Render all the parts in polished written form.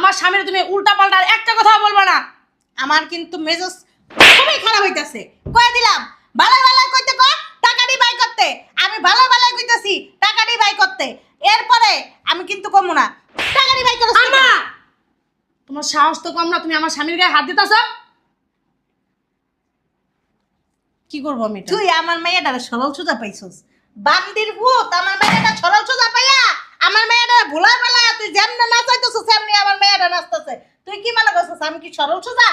আমার স্বামীর তুমি উল্টা পাল্টা একটা কথা বলবা না। আমার কিন্তু মেজাজ খুবই খারাপ হইতাছে। কই দিলাম ভালো ভালো কইতে কো টাকা দি বাই করতে। আমি ভালো ভালো কইতাছি টাকা দি বাই করতে। এরপরে আমি কিন্তু কমু না। টাকা দি বাই করছ আম্মা তোমার সাহস তো কম না, তুমি আমার স্বামীর গায়ে হাত দিতাছো। কি করবো আমি এটা? তুই আমার মেয়েটারে সরল সোজা পাইছস। বান্দির ভূত আমার মেয়েটা সরল সোজা পাইয়া আমার মেয়েটা ভোলা বেলা তুই যেমন নাচাইতেছস সেমনি আমার মেয়েটা নাচতেছে। তুই কি মনে করছস আমি কি সরল সোজা?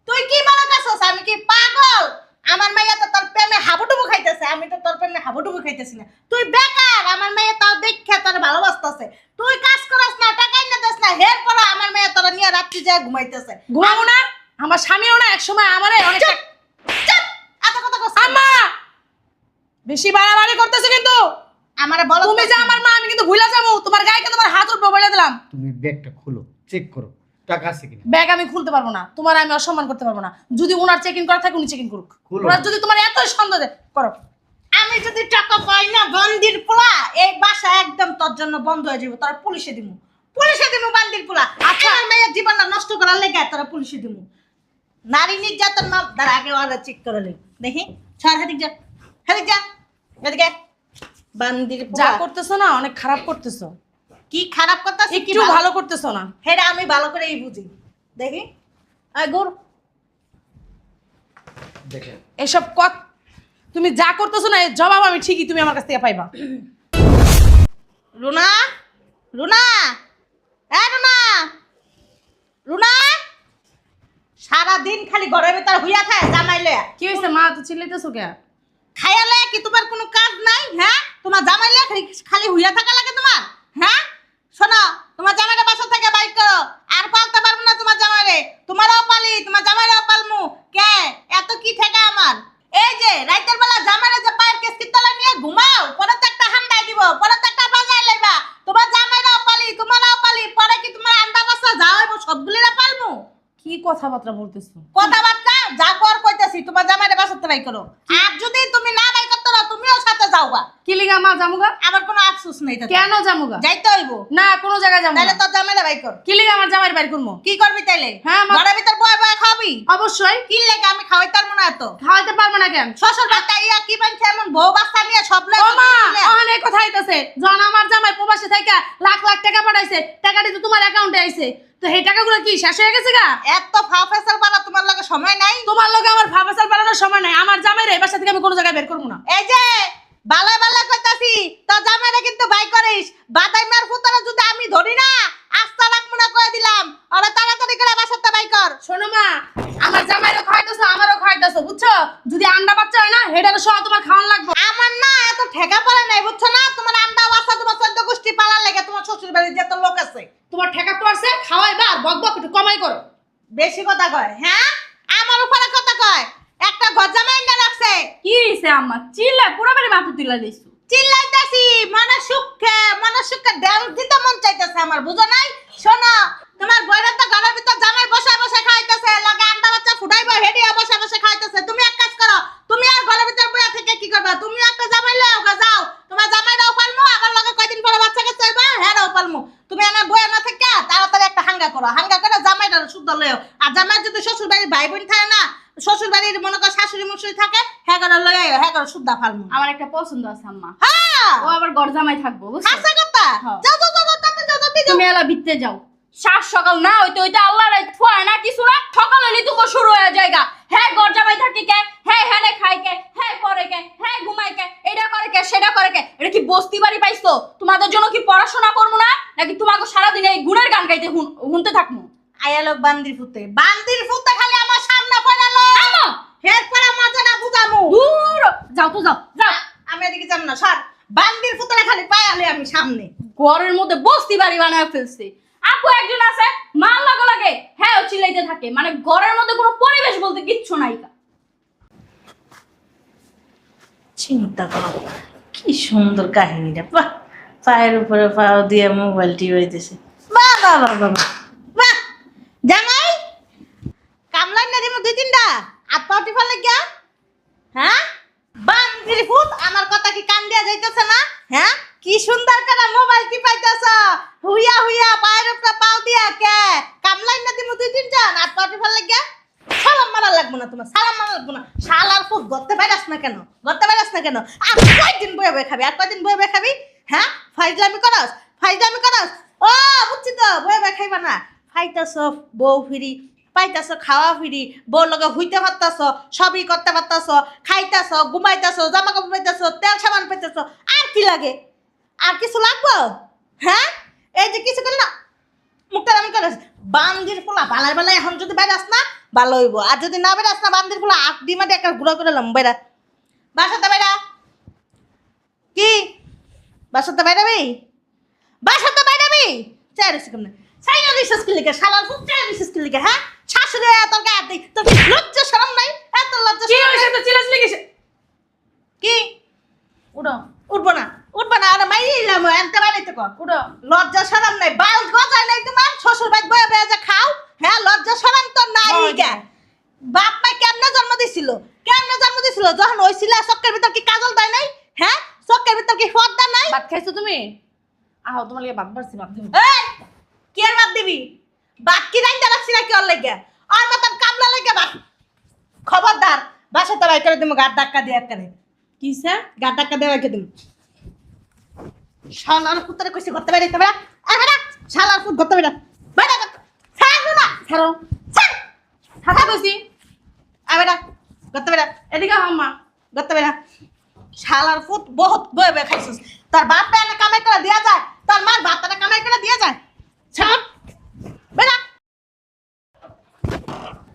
তুই কি মনে করছস আমি কি পাগল? আমার মেয়ে তো তোর প্রেমে হাবুডুবু খাইতেছে, আমি তো তোর প্রেমে হাবুডুবু খাইতেছি না। তুই বেকার, আমার মেয়ে তাও দেখে তোর ভালোবাসতেছে। তুই কাজ করস না, টাকা এনে দিস না, হের পরে আমার মেয়ে তোর নিয়ে রাত্রি যায় ঘুমাইতেছে। ঘুমাবো না? আমার স্বামীও না একসময় আমারে অনেক চুপ চুপ এত কথা কস। আম্মা বেশি বাড়াবাড়ি করতেছে কিন্তু। আমারে বলো তুমি যে আমার মা, আমি কিন্তু ভুলে যাবো। তোমার গায়ে কিন্তু তোমার হাত উপরে বলে দিলাম। তুমি ব্যাগটা খুলো, চেক করো টাকা আছে কিনা। ব্যাগ আমি খুলতে পারবো না, তোমার আমি অসম্মান করতে পারবো না। যদি ওনার চেক ইন করা থাকে উনি চেক ইন করুক। খুলো। ওনার যদি তোমার এত সন্দেহ দেয়, করো। আমি যদি টাকা পাই না বান্দির পোলা, এই বাসা একদম তোর জন্য বন্ধ হয়ে যাবে। তোরা পুলিশে দিমু, পুলিশে দিমু বান্দির পোলা। আচ্ছা আমার মেয়ের জীবনটা নষ্ট করার লেগে তোরা পুলিশে দিমু। নারী নির্যাতন মা তার আগে ওরা চেক করে লি দেখি। ছাড় হেদিক যা, হেদিক যা, এদিকে বান্দির যা পোলা। করতেছো না অনেক খারাপ করতেছো। কি খারাপ কথা কি একটু ভালো করতেছো না। হেডা আমি ভালো করেই বুঝি। দেখি আয় গুর দেখেন এসব তুমি যা করতেছো না এর জবাব আমি ঠিকই তুমি আমার কাছ থেকে পাইবা। রুনা, রুনা, এ রুনা, রুনা, সারাদিন খালি ঘরের ভিতর হইয়া থাকে জামাই লয়া। কি হয়েছে মা, তো চিল্লাইতেছো কে? খাইয়া লয়া কি তোমার কোনো কাজ নাই? হ্যাঁ, তোমার জামাই লয়া খালি হইয়া থাকা লাগে তোমার? হ্যাঁ, শোনো তোমার জামাইটা বাসা থেকে বাইর করো। আর পালতে পারবো না তোমার জামাইরে। তোমারও পালি, তোমার জামাইরাও পালমু। কে এত কি ঠেকা আমার? এই যে রাতের বেলা জামাইরে যে পায়ের কেসকির তলা নিয়ে ঘুমাও, পরে তো একটা হান্ডাই দিব, পরে তো একটা বাজাই লইবা। তোমার জামাইরাও পালি, তোমারও পালি, পরে কি তোমার আন্ডা বাসা যাও সবগুলিরা পালমু? কি কথাবার্তা বলতেছো? কথাবার্তা যা কর কইতাছি, তোমার জামাইরে বাসাতে বাই করো। আর যদি তুমি না বাই করতে না, তুমিও সাথে যাওবা। কি লিগা মা জামুগা? আমার কোনো আফসোস নেই তাতে। কেন জামুগা? যাইতে হইব। না কোনো জায়গায় যাবো তাহলে না। তোর জামাইরে বাই কর। কি লিগা আমার জামাইয়ের বাড়ি করবো? কি করবি তাইলে? হ্যাঁ, মা- ঘরের ভিতর বয়ে বয়ে খাবি? অবশ্যই। কি লেগে আমি খাওয়াইতে পারবো না এত? খাওয়াইতে পারবো না কেন? শ্বশুর বাচ্চা ইয়া কি বানছে এমন বউ বাচ্চা নিয়ে সব লয়ে ও মা চলে। অনেক কথা আইতাছে। যখন আমার জামাই প্রবাসে থেকে লাখ লাখ টাকা পাঠাইছে, টাকাটি তো তোমার অ্যাকাউন্টে আইছে, তো এই টাকাগুলো কি শেষ হয়ে গেছে গা? এত ফাফেসাল পারা তোমার লাগে সময় নাই। তোমার লগে আমার ভাবাসাল বাড়ানোর সময় নাই। আমার জামাইরে এই বাসা থেকে আমি কোনো জায়গায় বের করবো না। এই যে বালা বালা কইতাছি, তোর জামাইরে কিন্তু বাই করিস। বাদাই মার ফুতারা যদি আমি ধরি না, আস্তা রাখবো না কই দিলাম। আরে তাড়াতাড়ি করে বাসাতে বাই কর। শোনো মা, আমার জামাইরও খাইতেছো আমারও খাইতেছো, বুঝছো? যদি আন্ডা বাচ্চা হয় না হেটারও সহ তোমার খাওয়ান লাগবে। আমার না এত ঠেকা পড়ে নাই বুঝছো না? তোমার আন্ডা বাসা তোমার 14 গোষ্ঠী পালার লেগে তোমার শ্বশুর বাড়ির যত লোক আছে। তোমার ঠেকা পড়ছে, খাওয়াইবা আর বক বক একটু কমাই করো। বেশি কথা কয়, হ্যাঁ আমার উপরে কথা কয়। একটা গজামাই না রাখছে। কি হইছে আম্মা? চিল্লা পুরো বাড়ি মাথা তুলা দিছো। চিল্লাইতাছি মনে সুখে দেল দিতে মন চাইতেছে আমার, বুঝো নাই? শোনো তোমার বইরা তো ঘরের ভিতর জামাই বসে বসে খাইতেছে, লাগে আন্ডা বাচ্চা ফুটাইবো হেডিয়া বসে বসে খাইতেছে। তুমি এক কাজ করো, তুমি আর ঘরের ভিতর বইয়া থেকে কি করবা? তুমি একটা জামাই লও গা যাও, তোমার জামাইরাও পালমু, আবার লগে কয়দিন পরে বাচ্চা কাচ্চা হইবা, হেরাও পালমু। তুমি আমার বইয়া না থেকে তাড়াতাড়ি একটা হাঙ্গা করো, হাঙ্গা করে জামাইটা শুদ্ধ লও। আর জামাই যদি শ্বশুর বাড়ির ভাই বোন থাকে না, শ্বশুর বাড়ির মনে কর শাশুড়ি মুশুড়ি থাকে, হ্যাঁ করে লই আইও, হ্যাঁ করে শুদ্ধা ফালমু। আমার একটা পছন্দ আছে আম্মা, হ্যাঁ ও আবার ঘর জামাই থাকবো, বুঝছো? হাসা কথা। হ্যাঁ। যাও যাও যাও যাও, তাতে যাও তাতে যাও। তুমি এলা ভিতরে যাও। সাত সকাল না হইতে হইতে আল্লাহ রাত থুয়ায় না কিছু না, সকাল হইলে তুমি শুরু হয়ে যায়গা। হ্যাঁ ঘর জামাই থাকি কে, হ্যাঁ হ্যাঁ খাই কে, হ্যাঁ করে কে, হ্যাঁ ঘুমাই কে, এটা করে কে সেটা করে কে। এটা কি বস্তি বাড়ি পাইছো? তোমাদের জন্য কি পড়াশোনা করবো না, নাকি তোমাকে সারাদিন এই গুণের গান গাইতে শুনতে থাকবো? আয়ালোক বান্দির ফুতে খালি আমার সামনে পড়ালো। আম্মা হের পরে মজাটা বুঝামু। দূর যাও তো যাও যাও। আমি এদিকে যাব না, সর। বান্দির ফুতরা খালি পায়ালে আমি সামনে। ঘরের মধ্যে বস্তি বাড়ি বানায় ফেলছে। আপু একজন আছে মাল লাগা লাগে, হ্যাঁ ও চিল্লাইতে থাকে, মানে ঘরের মধ্যে কোনো পরিবেশ বলতে কিচ্ছু নাই। চিন্তা করো কি সুন্দর কাহিনীটা। বাহ, পায়ের উপরে পাও দিয়ে মোবাইল টিপাইতেছে। বাহ বাহ বাহ বাহ বাহ। জামাই কামলাই না দিমু 2-3টা আর পাও টিপা লাগিয়া। হ্যাঁ বান্দির ফুত, আমার কথা কি কান দিয়া যাইতেছে না? হ্যাঁ কি সুন্দর করে মোবাইল টিপাইতেছ, হুইয়া হুইয়া পায়ের উপরে পাও দিয়া কে যান আর পাটি ফেল লাগিয়া সালাম মারা লাগবো না তোমার সালাম মারা লাগবো না শালার ফুট গড়তে পারিস না কেন আর কয়দিন বয়ে বয়ে খাবি আর কয়দিন বয়ে বয়ে খাবি হ্যাঁ ফাইজলামি করস ও বুঝছি তো বয়ে বয়ে খাইবা না ফাইতাছ বউ ফিরি পাইতাছ খাওয়া ফিরি বউ লগে হইতে পারতাছ সবই করতে পারতাছ খাইতাছ ঘুমাইতাছ জামা কাপড় পাইতাছ তেল সাবান পাইতাছ আর কি লাগে আর কিছু লাগবো হ্যাঁ এই যে কিছু করে না মুখটা আমি করে বান্দির পোলা বালাই বালাই এখন যদি বেড়াস না ভালো হইব আর যদি না বেড়াস না বান্দির পোলা আট ডিমাটি একটা গুঁড়ো করে লাম বেড়া বাসাতে বেড়া কি বাসাতে বেড়াবি চাই রেসি কেমন সাইনা রিসার্চ কি লিখে শালার ফুট চাই রিসার্চ কি লিখে হ্যাঁ শাশুড়ি তোর গায়ে দিই তোর লজ্জা শরম নাই এত লজ্জা কি হইছে তো চিলাস লিখেছে কি উড়ো উঠবো না আর মাইলাম এনতে বাড়িতে কর উড়ো লজ্জা শরম নাই বাল গজায় নাই তোমার শ্বশুর বাড়ি বয়ে বয়ে যে খাও হ্যাঁ লজ্জা শরম তো নাই গা বাপ মা কেমনে জন্ম দিছিল যখন হইছিল চক্কের ভিতর কি কাজল দেয় নাই হ্যাঁ চক্কের ভিতর কি পর্দা নাই ভাত খাইছো তুমি আহো তোমার লাগে ভাত বাড়ছি ভাত দেবো এই কি আর বাদ দিবি বাদ কি রাইন্দা রাখছি না কি ওর লাগে আর মতন কামলা লাগে বাদ খবরদার বাসাতে বাই করে দিমু গাড় ধাক্কা দিয়ে একবারে কিসে গাড় ধাক্কা দিয়ে রেখে দিমু শালার পুত্রে কইছি করতে পারি তবে শালার পুত করতে পারি বাইরে ছাড়ো না ছাড়ো ছাড় ছাড়া কইছি আবেরা করতে পারি এদিকে আম্মা করতে পারি শালার পুত বহুত বয়ে বয়ে খাইছিস তোর বাপ না কামাই করে দেয়া যায় তোর মার ভাতটা কামাই করে দেয়া যায় ছাড় বেরা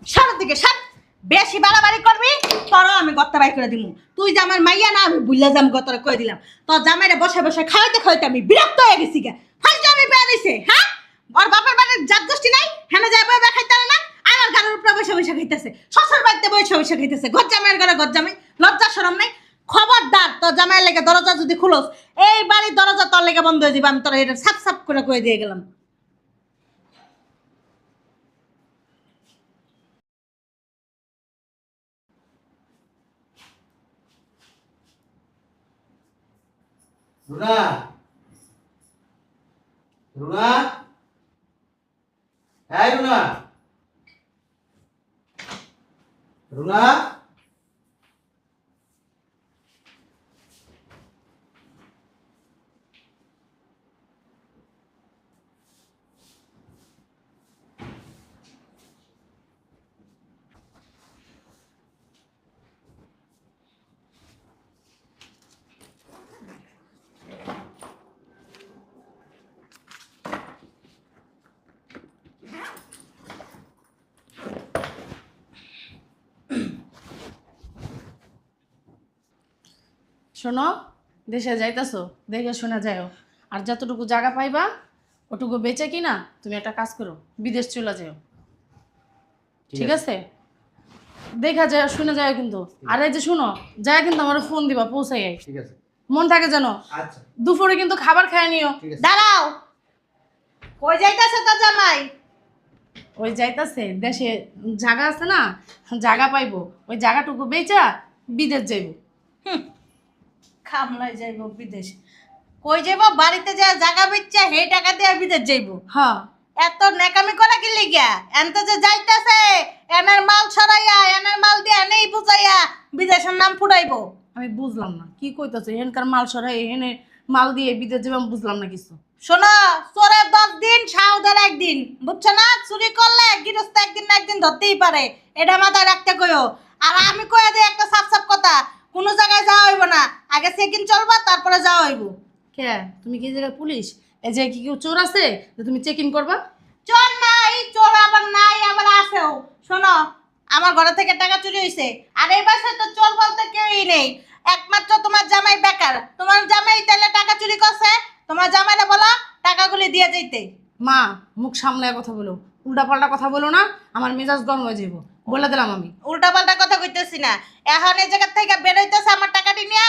সারার দিকে সার বেশি বাড়াবাড়ি করবি তোরও আমি গত্তা বাই করে দিমু তুই যে আমার মাইয়া না আমি বুঝলা যাম গতরে কয়ে দিলাম তোর জামাইরে বসে বসে খাওয়াইতে আমি বিরক্ত হয়ে গেছি গা ফাইজে আমি পেয়ে দিছে হ্যাঁ ওর বাপের বাড়ির জাত গোষ্ঠী নাই হেনে যায় বয়ে খাইতে না আমার ঘরের উপরে বসে বসে খাইতেছে শ্বশুর বাড়িতে বসে বসে খাইতেছে ঘর জামাইয়ের ঘরে ঘর জামাই লজ্জা শরম নাই খবরদার তোর জামাইয়ের লেগে দরজা যদি খুলোস এই বাড়ির দরজা তোর লেগে বন্ধ হয়ে যাবে আমি তোর এটা সাপ সাপ করে কয়ে দিয়ে গেলাম রুনা রুনা এই রুনা রুনা শোনো দেশে যাইতাছো দেখে শোনা যাও আর যতটুকু জায়গা পাইবা ওটুকু বেচে কিনা তুমি একটা কাজ করো বিদেশ চলে যাও ঠিক আছে দেখা যায় শুনে যায় কিন্তু আর এই যে শুনো যায় কিন্তু আমার ফোন দিবা পৌঁছাই ঠিক আছে মন থাকে যেন আচ্ছা দুপুরে কিন্তু খাবার খায় নিও ঠিক আছে দাঁড়াও কই যাইতাছে তোর জামাই ওই যাইতাছে দেশে জায়গা আছে না জায়গা পাইবো ওই জায়গাটুকু বেচা বিদেশ যাইব খামলাই যাইব বিদেশ কই যাইব বাড়িতে যা জায়গা বেচছে হে টাকা দিয়ে বিদেশ যাইব হ্যাঁ এত নেকামি করে কি লিগা এনতে যে যাইতাছে এনার মাল ছড়াইয়া এনার মাল দিয়ে এনেই বুঝাইয়া বিদেশের নাম ফুটাইবো আমি বুঝলাম না কি কইতাছে এখানকার মাল সরাই এনে মাল দিয়ে বিদেশ যাবে আমি বুঝলাম না কিছু শোনো চোরে 10 দিন সাউদের একদিন বুঝছো না চুরি করলে গৃহস্থ একদিন না একদিন ধরতেই পারে এটা মাথায় রাখতে কইও আর আমি কইয়া দিই একটা সাফ সাফ কথা কোনো জায়গায় যাওয়া হইব না আগে চেকিং চলবা তারপরে যাওয়া হইব কে তুমি কি জায়গায় পুলিশ এই যে কি কেউ চোর আছে যে তুমি চেক ইন করবা চোর নাই চোর আবার নাই আবার আছেও শোনো আমার ঘর থেকে টাকা চুরি হইছে আর এই বাসায় তো চোর বলতে কেউই নেই একমাত্র তোমার জামাই বেকার তোমার জামাই তাহলে টাকা চুরি করছে তোমার জামাইরা বলো টাকাগুলি দিয়ে যাইতে মা মুখ সামলায় কথা বলো উল্টাপাল্টা কথা বলো না আমার মেজাজ গরম হয়ে যাবো বলে দিলাম আমি উল্টা পাল্টা কথা কইতেছি না এখন এই জায়গা থেকে বেরোইতেছে আমার টাকাটি নিয়ে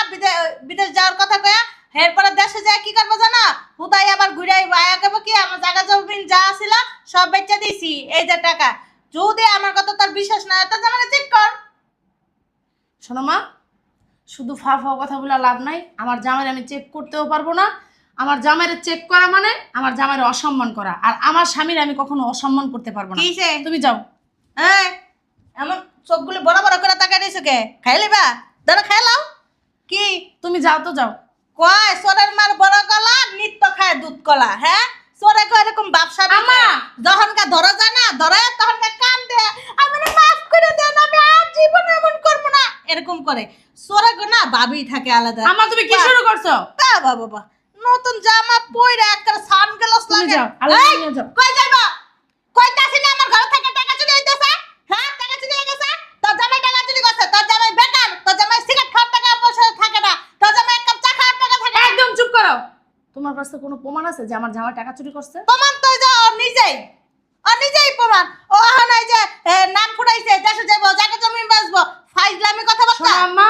বিদেশ যাওয়ার কথা কয়া এরপরে দেশে যায় কি করবো জানো হুদাই আবার ঘুরে আইবো আয়া কেবো কি আমার জায়গা জমিন যা ছিল সব বেচে দিছি এই যে টাকা যদি আমার কথা তোর বিশ্বাস না হয় তো জামাকে চেক কর শোনো মা শুধু ফা ফা কথা বলে লাভ নাই আমার জামাই আমি চেক করতেও পারবো না আমার জামাইরে চেক করা মানে আমার জামাইরে অসম্মান করা, আর আমার স্বামীর আমি কখনো অসম্মান করতে পারবো না। কিসে? তুমি যাও। হ্যাঁ, এমন চোখগুলো বড় বড় করে তাকাই দিছো কে? খাই লিবা? দাঁড়া খাই লাও। কি তুমি যাও তো যাও। কয় সোরের মার বড় গলা, নিত্য খায় দুধ কলা। হ্যাঁ, সোরে কয় এরকম ব্যবসা আমা! যখনকা ধরা যায় না, ধরে তখনকা কান দে, আমি মাফ করে দেন, আমি আর জীবনে এমন করবো না, এরকম করে। সোরে গো না ভাবি থাকে আলাদা। আমা তুমি কি শুরু করছো? বাবা বাবা, নতুন জামা পইরা একটা সানগ্লাস তুমি লাগে। যাও, আল্লাহ এই, নিয়ে যাও। কই যাইবা? কইতাছি না আমার ঘর থেকে টাকা চুরি হইতাছে? হ্যাঁ, টাকা চুরি হয়ে গেছে। তোর জামাই টাকা চুরি করছে, তোর জামাই বেকার, তোর জামাই সিগারেট খাওয়ার টাকা পয়সা থাকে না, তোর জামাই এক কাপ চা খাওয়ার টাকা থাকে না। একদম চুপ করো। তোমার কাছে কোনো প্রমাণ আছে যে আমার জামাই টাকা চুরি করছে? প্রমাণ তো যা ও নিজেই প্রমাণ। ও এখন এই যে নাম ফুটাইছে, দেশে যাবো, জায়গা জমি বেচবো, ফাইজলামি কথা বলতা। শোনো আম্মা,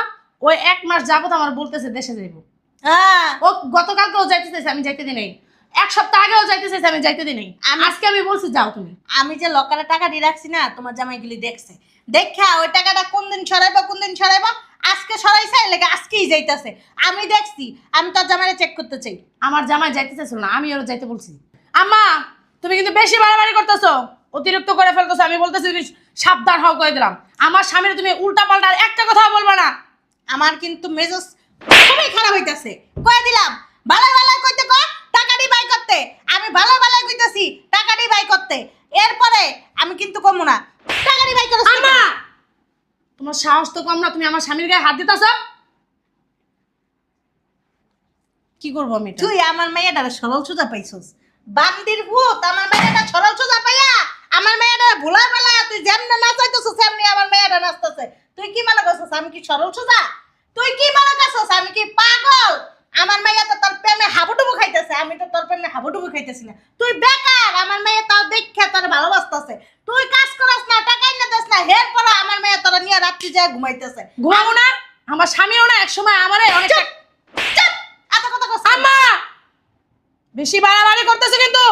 ওই 1 মাস যাবত আমার বলতেছে দেশে যাইবো। হ্যাঁ, ও গতকালকেও যাইতে চাইছে, আমি যাইতে দিই নাই। 1 সপ্তাহ আগেও যাইতে চাইছে, আমি যাইতে দিই নাই। আজকে আমি বলছি যাও তুমি। আমি যে লকারে টাকা দিয়ে রাখছি না, তোমার জামাইগুলি দেখছে, দেখা ওই টাকাটা কোন দিন সরাইবা, আজকে সরাইছে, লেগে আজকেই যাইতাছে। আমি দেখছি, আমি তোর জামাইরে চেক করতে চাই। আমার জামাই যাইতে চাইছিল না, আমি ওর যাইতে বলছি। আম্মা, তুমি কিন্তু বেশি বাড়াবাড়ি করতেছো, অতিরিক্ত করে ফেলতেছো। আমি বলতেছি তুমি সাবধান হও, কই দিলাম। আমার স্বামীর তুমি উল্টা পাল্টা আর একটা কথা বলবা না। আমার কিন্তু মেজাজ খুবই খারাপ হইতাছে, কয়ে দিলাম। ভালো ভালো কইতে কো টাকাটি বাই করতে, আমি ভালো ভালো কইতাছি টাকাটি বাই করতে। এরপরে আমি কিন্তু কমু না, টাকাটি বাই করো। আম্মা, তোমার সাহস তো কম না, তুমি আমার স্বামীর গায়ে হাত দিতেছো। কি করবো আমি এটা? তুই আমার মেয়েটারে সরল সোজা পাইছস, বান্দির ভূত। আমার মেয়েটা সরল সোজা পাইয়া আমার মেয়েটা ভোলা বেলা তুই যেমনে নাচাইতেছিস সেমনি আমার মেয়েটা নাচতেছে। তুই কি মনে করছিস আমি কি সরল সোজা? তুই কি মনে করছিস আমি কি পাগল? আমার মেয়ে তো তোর প্রেমে হাবুডুবু খাইতেছে, আমি তো তোর প্রেমে হাবুডুবু খাইতেছি না। তুই বেকার, আমার মেয়ে তোর দেখে তোর ভালোবাসতেছে। তুই কাজ করস না, টাকা এনে দিস না, হের পরে আমার মেয়ে তোর নিয়ে রাত্রি যায় ঘুমাইতেছে। ঘুমাবো না? আমার স্বামীও না একসময় আমারে অনেক। চুপ, এত কথা কস। আম্মা, বেশি বাড়াবাড়ি করতেছো কিন্তু।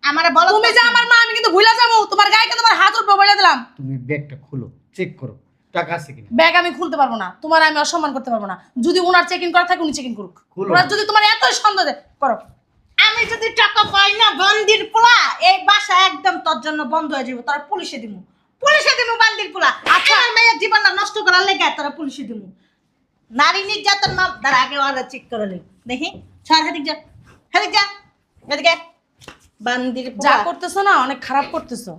আমারে বলো তুমি যে আমার মা, আমি কিন্তু ভুলে যাবো। তোমার গায়ে কিন্তু তোমার হাত উপরে বলে দিলাম। তুমি ব্যাগটা খুলো, চেক করো টাকা আছে কিনা। ব্যাগ আমি খুলতে পারবো না, তোমার আমি অসম্মান করতে পারবো না। যদি ওনার চেক ইন করা থাকে উনি চেক ইন করুক। খুলো। ওনার যদি তোমার এত সন্দেহ করো। আমি যদি টাকা পাই না বান্দির পোলা, এই বাসা একদম তোর জন্য বন্ধ হয়ে যাবে। তোরা পুলিশে দিমু বান্দির পোলা। আচ্ছা, আমার মেয়ের জীবনটা নষ্ট করার লেগে তোরা পুলিশে দিমু। নারী নির্যাতন মা তার আগে ওরা চেক করে লই। দেখি ছাড়, হেদিক যা, এদিকে বান্দির যা পোলা। করতেছো না অনেক খারাপ করতেছো।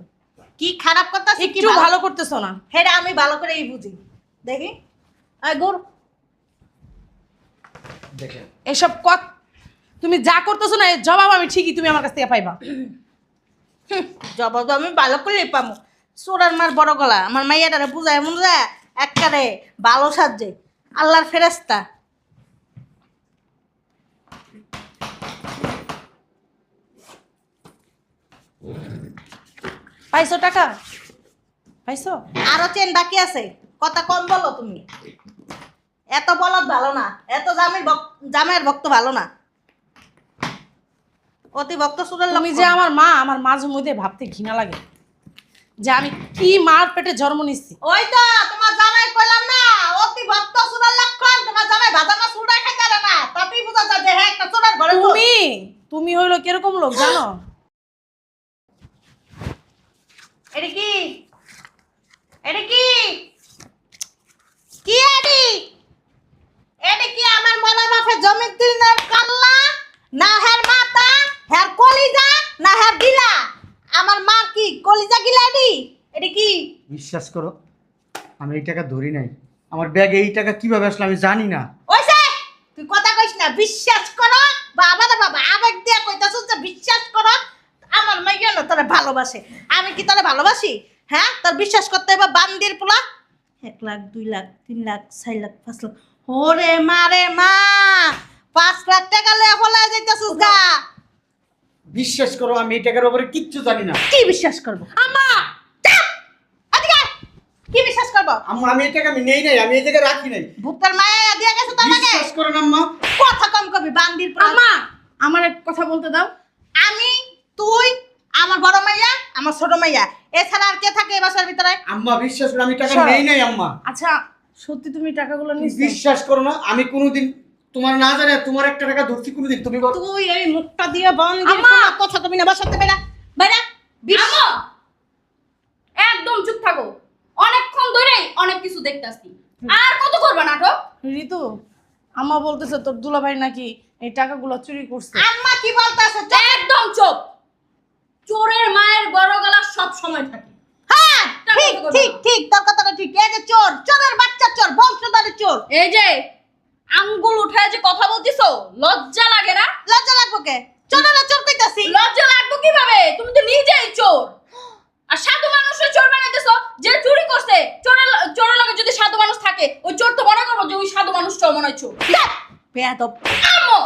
কি খারাপ করতাছিস? কি একটু ভালো করতেছো না। হেডা আমি ভালো করেই বুঝি। দেখি আয় গুর। দেখেন এসব তুমি যা করতেছো না এর জবাব আমি ঠিকই তুমি আমার কাছ থেকে পাইবা। জবাব আমি ভালো করেই পামু। সোরার মার বড় গলা, আমার মাইয়াটারে বুঝায় মুঝায় একবারে ভালো সাজে, আল্লাহর ফেরেশতা। পাইছো টাকা? পাইছো? আরো চেন বাকি আছে, কথা কম বলো তুমি। এত বলত ভালো না, এত জামের ভক্ত ভালো না। অতি ভক্ত সুরের তুমি যে আমার মা, আমার মাঝে মধ্যে ভাবতে ঘৃণা লাগে যে আমি কি মার পেটে জন্ম নিচ্ছি। ওই তো তোমার জামাই কইলাম না, অতি ভক্ত সুরের লক্ষণ। তোমার জামাই ভাজা মাছ উড়াই খাইতে পারে না, তাতেই বোঝা যায় যে হ্যাঁ একটা সুরের ঘরে। তুমি হইলো কিরকম লোক জানো? এটা কি? এটা কি? কি এডি? এটা কি আমার মনা বাপে জমির দিনের কাল্লা, না হের মাথা, হের কলিজা, না হের গিলা? আমার মা কি কলিজা গিলা এডি? এটা কি? বিশ্বাস করো আমি এই টাকা ধরি নাই। আমার ব্যাগে এই টাকা কিভাবে আসলো আমি জানি না। ওইসে তুই কথা কইস না, বিশ্বাস করো। বাবা রে বাবা, আবেগ দিয়া কইতাছস যে বিশ্বাস করো। আমার মাইয়া না তোরে ভালোবাসে, আমি কি তোরে ভালোবাসি? হ্যাঁ, তোর বিশ্বাস করতে হবে বান্দির পোলা। 1 লাখ 2 লাখ 3 লাখ 4 লাখ 5 লাখ, ওরে মারে মা, 5 লাখ টাকা লয়ে ফলায় যাইতাছস গা। বিশ্বাস করো আমি এই টাকার উপরে কিচ্ছু জানি না। কি বিশ্বাস করব? আম্মা, চাপ! এদিকে আয়। কি বিশ্বাস করব? আম্মা আমি এই টাকা আমি নেই নাই, আমি এই জায়গায় রাখি নাই। ভূতের মায়া দিয়া গেছে তো আমাকে। বিশ্বাস করেন আম্মা। কথা কম কবি বান্দির পোলা। আম্মা, আমার এক কথা বলতে দাও। আমি, তুই, আমার বড় মাইয়া, আমার ছোট মাইয়া, এছাড়া আর কে থাকে এই বাসার ভিতরে? আম্মা বিশ্বাস করো আমি টাকা সরো। নেই নাই আম্মা। আচ্ছা, সত্যি তুমি টাকাগুলো নিচ্ছ? বিশ্বাস করো না, আমি কোনোদিন তোমার না জানে তোমার একটা টাকা ধরছি কোনোদিন তুমি বল। তুই এই মুখটা দিয়ে বন্ধ আম্মা! কথা তুমি না বাসাতে বেড়া বেড়া আম্মা একদম চুপ থাকো, অনেকক্ষণ ধরেই অনেক কিছু দেখতাছি, আর কত করবা নাটক? ঋতু আম্মা বলতেছে তোর দুলাভাই নাকি এই টাকাগুলো চুরি করছে। আম্মা কি বলতাছে একদম চুপ। চোরের মায়ের বড় গলা সব সময় থাকে। হ্যাঁ টাকা ঠিক করবা ঠিক না। ঠিক তোর কথাটা ঠিক এই যে চোর চোরের বাচ্চা চোর বংশধরের চোর এই যে আঙ্গুল উঠায় যে কথা বলতিছো, লজ্জা লাগে না? লজ্জা লাগবো কে চোরেরা চোর কইতাছি লজ্জা লাগবে কিভাবে? তুমি তো নিজেই চোর। আর সাধু মানুষের চোর বানাইতেছো, যে চুরি করছে চোরের লগে যদি সাধু মানুষ থাকে, ওই চোর তো মনে করবো যে ওই সাধু মানুষ চোর মনে হয় চোর। বেয়াদব আম্মু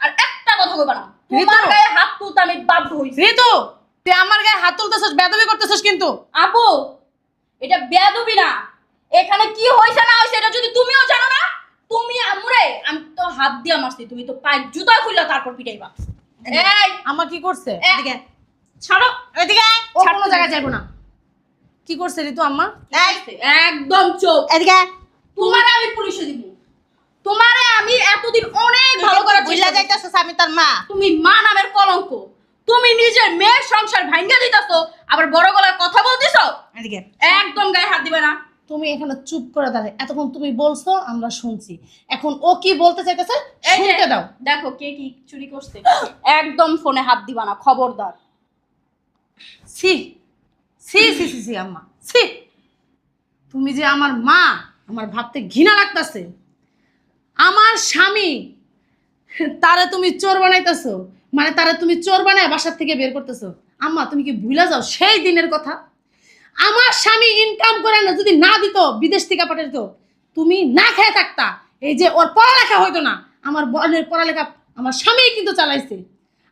আর একটা কথা কইবা না, তোমার ঋতু! গায়ে হাত তুলতে আমি বাধ্য হইছি। ঋতু তুই আমার গায়ে হাত তুলতেছিস, বেদবি করতেছিস কিন্তু। আপু এটা বেয়াদবি না, এখানে কি হইছে না হইছে এটা যদি তুমিও জানো না, তুমি আমরে আমি তো হাত দিয়া মারছি, তুমি তো পায়ে জুতা খুললা তারপর পিটাইবা। এই আম্মা কি করছে? এদিকে ছাড়ো, এদিকে আয়। ও কোনো জায়গায় যাবো না। কি করছে ঋতু আম্মা? এই একদম চুপ। এদিকে আয়। তোমারে আমি পুলিশে দিব, তোমারে আমি এতদিন অনেক ভালো করে বুঝলা যাইতাছস আমি তোর মা তুমি মা নামের কলঙ্ক, তুমি নিজের মেয়ের সংসার ভাঙ্গা দিতাছো, আবার বড় গলায় কথা বলতিছো। এদিকে একদম গায়ে হাত দিবে না। তুমি এখানে চুপ করে দাঁড়ায়, এতক্ষণ তুমি বলছো আমরা শুনছি, এখন ও কি বলতে চাইতেছে এই যে, শুনতে দাও। দেখো কে কি চুরি করছে। একদম ফোনে হাত দিবা না, খবরদার। ছি ছি ছি ছি ছি আম্মা ছি, তুমি যে আমার মা, আমার ভাবতে ঘৃণা লাগতাছে। আমার স্বামী তারে তুমি চোর বানাইতেছো, মানে তারে তুমি চোর বানায় বাসার থেকে বের করতেছো। আম্মা তুমি কি ভুলে যাও সেই দিনের কথা? আমার স্বামী ইনকাম করে না যদি না দিত, বিদেশ থেকে পাঠাতো, তুমি না খেয়ে থাকতা। এই যে ওর পড়ালেখা হইতো না, আমার বোনের পড়ালেখা আমার স্বামী কিন্তু চালাইছে।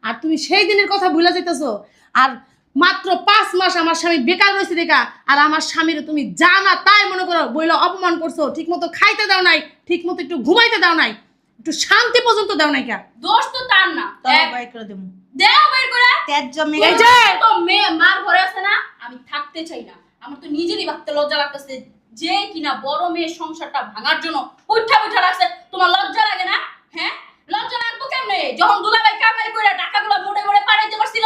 আর তুমি সেই দিনের কথা ভুলে যাইতেছো। আর মাত্র 5 মাস আমার স্বামী বেকার রয়েছে দেখা, আর আমার স্বামীর তুমি যা না তাই মনে করো বইলা অপমান করছো। ঠিক মতো খাইতে দাও নাই, ঠিক মতো একটু ঘুমাইতে দাও নাই, একটু শান্তি পর্যন্ত দাও নাই। কা দোষ তো তার না, তোর বাই করে দেবো দেও বের করে। তেজ জমি এই যে তো মেয়ে মার ঘরে আছে না, আমি থাকতে চাই না। আমার তো নিজেরই ভাবতে লজ্জা লাগতেছে যে কিনা বড় মেয়ের সংসারটা ভাঙার জন্য উঠা রাখছে। তোমার লজ্জা লাগে না? হ্যাঁ লজ্জা লাগতো কেমনে? যখন দুলাভাই কামাই করে টাকাগুলো মোড়ে মোড়ে পাড়াইতে পারছিল,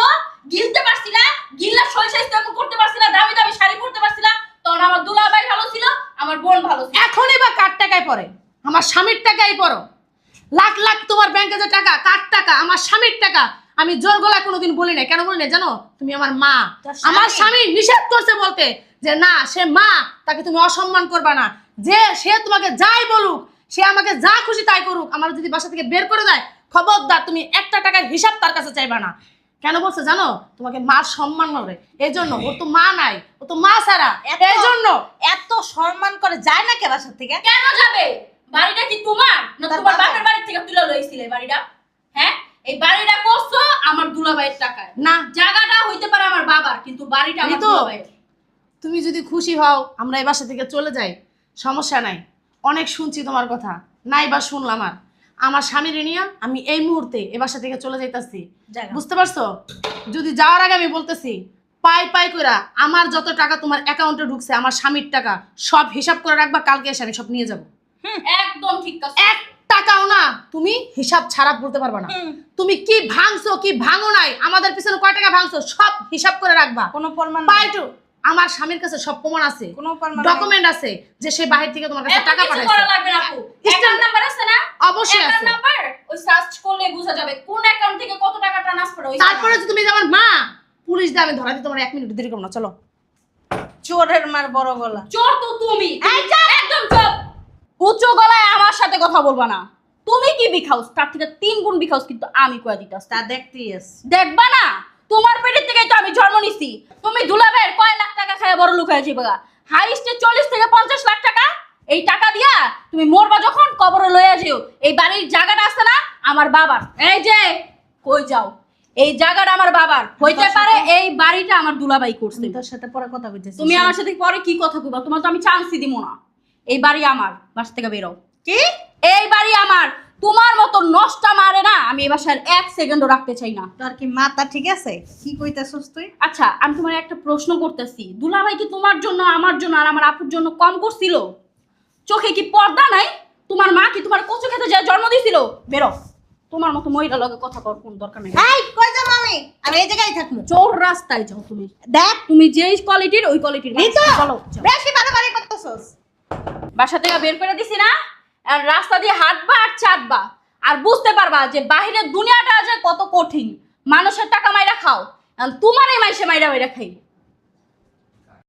গিলতে পারছিল, গিল্লা সইসাইজ তেমন করতে পারছিল, দামি দামি শাড়ি পরতে পারছিল, তখন আমার দুলাভাই ভালো ছিল, আমার বোন ভালো ছিল। এখনই বা কার টাকায় পড়ে? আমার স্বামীর টাকায় পড়ো। লাখ লাখ তোমার ব্যাংকে যে টাকা, কার টাকা? আমার স্বামীর টাকা। আমি জোর গলায় কোনোদিন বলি না। কেন বলি না জানো? তুমি আমার মা। তোর স্বামী? আমার স্বামী নিষেধ করছে বলতে যে না, সে মা, তাকে তুমি অসম্মান করবা না। যে সে তোমাকে যাই বলুক, সে আমাকে যা খুশি তাই করুক, আমার যদি বাসা থেকে বের করে দেয়, খবরদার তুমি একটা টাকার হিসাব তার কাছে চাইবা না। কেন বলছে জানো? তোমাকে মার সম্মান করে, এই জন্য। ওর তো মা নাই, ও তো মা ছাড়া, এই জন্য। এত সম্মান করে যায় না কে বাসার থেকে কেন যাবে? বাড়িটা কি তোমার না তার তোমার বাবার। বাপের বাড়ি থেকে তুলে লইছিলে বাড়িটা? হ্যাঁ এই বাড়িটা করছো আমার দুলাভাইয়ের টাকায়। না, জায়গাটা হইতে পারে আমার বাবার, কিন্তু বাড়িটা আমার এই তো। দুলাভাইয়ের। তুমি যদি খুশি হও আমরা এই বাসা থেকে চলে যাই, সমস্যা নাই। অনেক শুনছি তোমার কথা, নাই বা শুনলাম। আর আমার স্বামীর নিয়ে আমি এই মুহূর্তে এ বাসা থেকে চলে যাইতাছি, জায়গা। বুঝতে পারছো? যদি যাওয়ার আগে আমি বলতেছি, পাই পাই কইরা আমার যত টাকা তোমার অ্যাকাউন্টে ঢুকছে, আমার স্বামীর টাকা সব হিসাব করে রাখবা। কালকে এসে আমি সব নিয়ে যাব। একদম ঠিক কাজ। এক টাকাও না তুমি হিসাব ছাড়া বলতে পারবা না। তুমি কি ভাঙছো কি ভাঙো নাই, আমাদের পিছনে কয় টাকা ভাঙছো, সব হিসাব করে রাখবা। কোনো প্রমাণ নাই। পাইটু আমার স্বামীর কাছে সব প্রমাণ আছে, কোনো প্রমাণ নাই। ডকুমেন্ট আছে যে সে বাহির থেকে তোমার কাছে এত টাকা কিছু করা পাঠাইছে। লাগবে না আপু। Instant- অ্যাকাউন্ট নাম্বার আছে না? অবশ্যই অ্যাকাউন্ট আছে। নাম্বার ওই সার্চ করলে বোঝা যাবে কোন অ্যাকাউন্ট থেকে কত টাকা ট্রান্সফার হইছে। তারপরে যে তুমি যে আমার মা, পুলিশ দিয়ে আমি ধরা দিই, তোমার 1 মিনিট দেরি করো না, চলো। চোরের মার বড় গলা চোর তো তুমি। একদম চুপ। উচ্চ গলায় আমার সাথে কথা বলবা না। তুমি কি বিখাউস, তার থেকে 3 গুণ বিখাউস কিন্তু আমি কয়া দিতাছি। তা দেখতেই আছে দেখবা না, তোমার পেটের থেকেই তো আমি জন্ম নিছি। তুমি দুলাভাইয়ের কয় লাখ টাকা খায় বড় লোক হয়ে যাবে? হাইস্টে 40 থেকে 50 লাখ টাকা। এই টাকা দিয়া তুমি মরবা যখন কবরে লইয়া যেও। এই বাড়ির জায়গাটা আছে না আমার বাবার। এই যে কই যাও, এই জায়গাটা আমার বাবার হইতে পারে, এই বাড়িটা আমার দুলাভাই করছে। আমি তোর সাথে পরে কথা কইতেছি তুমি আমার সাথে পরে কি কথা কইবা? তোমার তো আমি চান্সই দিব না। এই বাড়ি আমার, বাসা থেকে বেরো। কি এই বাড়ি আমার। তোমার মতো নষ্টা মারে না আমি এই বাসার 1 সেকেন্ডও রাখতে চাই না। তোর কি মাথা ঠিক আছে? কি কইতাছস তুই? আচ্ছা আমি তোমার একটা প্রশ্ন করতেছি, দুলাভাই কি তোমার জন্য, আমার জন্য আর আমার আপুর জন্য কম করছিল? চোখে কি পর্দা নাই? তোমার মা কি তোমার কচু খেতে যায় জন্ম দিছিল? বেরো, তোমার মতো মহিলা লগে কথা কর কোন দরকার নেই। এই কই যাবো আমি এই জায়গায় থাকবো। চোর রাস্তায় যাও তুমি। দেখ তুমি যেই কোয়ালিটির ওই কোয়ালিটির রিতু চলো যাও। বেশি বাড়াবাড়ি করতেছস। বাসা থেকে বের করে দিছি না, আর রাস্তা দিয়ে হাঁটবা আর চাটবা, আর বুঝতে পারবা যে বাহিরের দুনিয়াটা যে কত কঠিন। মানুষের টাকা মাইরা খাও, আর তোমার এই মাইসে মাইরা মাইরা খাই।